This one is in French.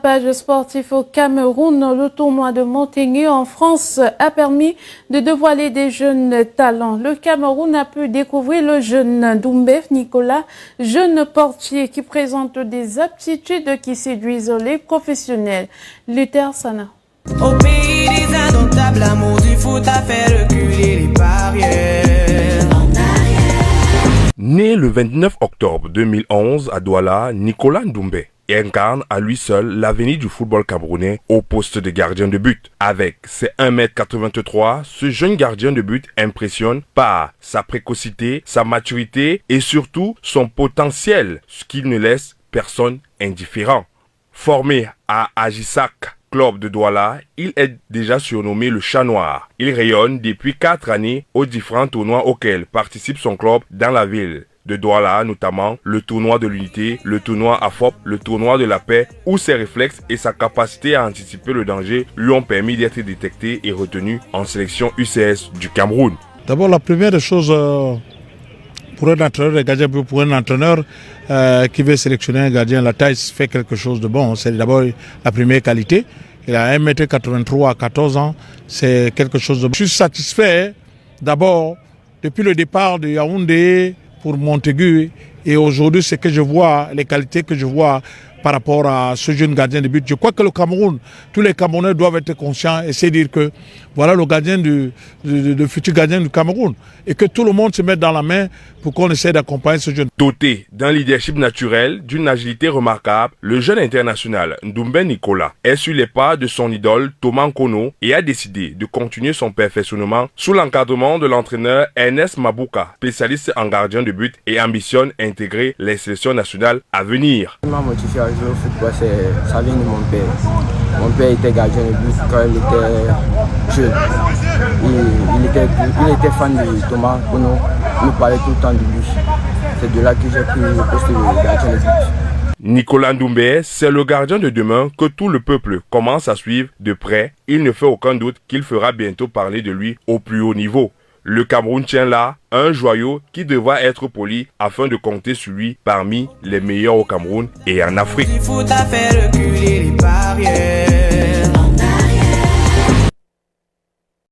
Page sportive au Cameroun, le tournoi de Montaigu en France a permis de dévoiler des jeunes talents. Le Cameroun a pu découvrir le jeune Doumbé Nicolas, jeune portier qui présente des aptitudes qui séduisent les professionnels. Luther Sana. Au pays des indomptables, l'amour du foot a fait reculer les barrières. Né le 29 octobre 2011 à Douala, Nicolas Doumbé incarne à lui seul l'avenir du football camerounais au poste de gardien de but. Avec ses 1m83, ce jeune gardien de but impressionne par sa précocité, sa maturité et surtout son potentiel, ce qui ne laisse personne indifférent. Formé à Agisac, club de Douala, il est déjà surnommé le Chat Noir. Il rayonne depuis 4 années aux différents tournois auxquels participe son club dans la ville de Douala, notamment le tournoi de l'unité, le tournoi AFOP, le tournoi de la paix, où ses réflexes et sa capacité à anticiper le danger lui ont permis d'être détectés et retenus en sélection UCS du Cameroun. D'abord, la première des choses pour un entraîneur, qui veut sélectionner un gardien, la taille fait quelque chose de bon. C'est d'abord la première qualité. Il a 1m83 à 14 ans, c'est quelque chose de bon. Je suis satisfait d'abord depuis le départ de Yaoundé pour Montaigu, et aujourd'hui ce que je vois, les qualités que je vois par rapport à ce jeune gardien de but. Je crois que le Cameroun, tous les Camerounais doivent être conscients et se dire que voilà le gardien le futur gardien du Cameroun, et que tout le monde se mette dans la main pour qu'on essaie d'accompagner ce jeune. Doté d'un leadership naturel, d'une agilité remarquable, le jeune international Doumbé Nicolas est sur les pas de son idole Thomas Nkono et a décidé de continuer son perfectionnement sous l'encadrement de l'entraîneur Ernest Mabouka, spécialiste en gardien de but, et ambitionne intégrer les sélections nationales à venir. Ma motivation à jouer au football, ça vient de mon père. Mon père était gardien de but quand il était jeune. Il était fan de Thomas Nkono, il nous parlait tout le temps de lui. C'est de là que j'ai pris le poste de gardien de but. Nicolas Doumbé, c'est le gardien de demain que tout le peuple commence à suivre de près. Il ne fait aucun doute qu'il fera bientôt parler de lui au plus haut niveau. Le Cameroun tient là un joyau qui devra être poli afin de compter sur lui parmi les meilleurs au Cameroun et en Afrique. Il faut faire reculer les barrières.